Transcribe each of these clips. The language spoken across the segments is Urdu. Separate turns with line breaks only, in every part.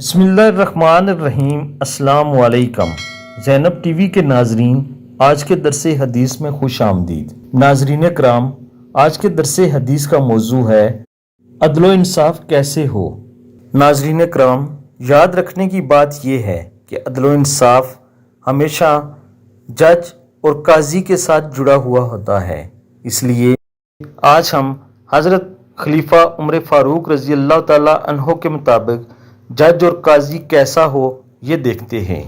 بسم اللہ الرحمن الرحیم۔ السلام علیکم زینب ٹی وی کے ناظرین، آج کے درس حدیث میں خوش آمدید۔ ناظرین کرام، آج کے درس حدیث کا موضوع ہے عدل و انصاف کیسے ہو۔ ناظرین کرام، یاد رکھنے کی بات یہ ہے کہ عدل و انصاف ہمیشہ جج اور قاضی کے ساتھ جڑا ہوا ہوتا ہے۔ اس لیے آج ہم حضرت خلیفہ عمر فاروق رضی اللہ تعالیٰ عنہ کے مطابق جج اور قاضی کیسا ہو یہ دیکھتے ہیں۔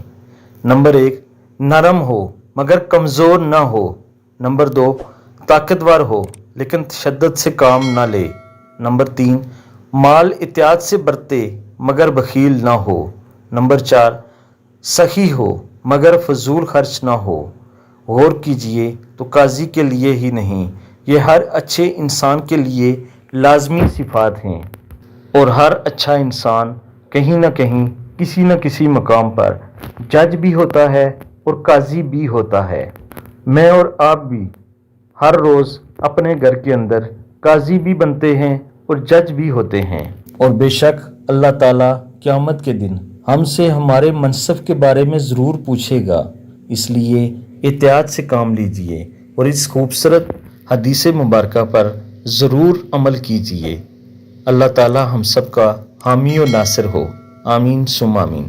نمبر 1، نرم ہو مگر کمزور نہ ہو۔ نمبر 2، طاقتور ہو لیکن تشدد سے کام نہ لے۔ نمبر 3، مال احتیاط سے برتے مگر بخیل نہ ہو۔ نمبر 4، سخی ہو مگر فضول خرچ نہ ہو۔ غور کیجئے تو قاضی کے لیے ہی نہیں، یہ ہر اچھے انسان کے لیے لازمی صفات ہیں، اور ہر اچھا انسان کہیں نہ کہیں کسی نہ کسی مقام پر جج بھی ہوتا ہے اور قاضی بھی ہوتا ہے۔ میں اور آپ بھی ہر روز اپنے گھر کے اندر قاضی بھی بنتے ہیں اور جج بھی ہوتے ہیں، اور بے شک اللہ تعالیٰ قیامت کے دن ہم سے ہمارے منصب کے بارے میں ضرور پوچھے گا۔ اس لیے احتیاط سے کام لیجئے اور اس خوبصورت حدیث مبارکہ پر ضرور عمل کیجئے۔ اللہ تعالیٰ ہم سب کا حامی و ناصر ہو۔ آمین ثم آمین۔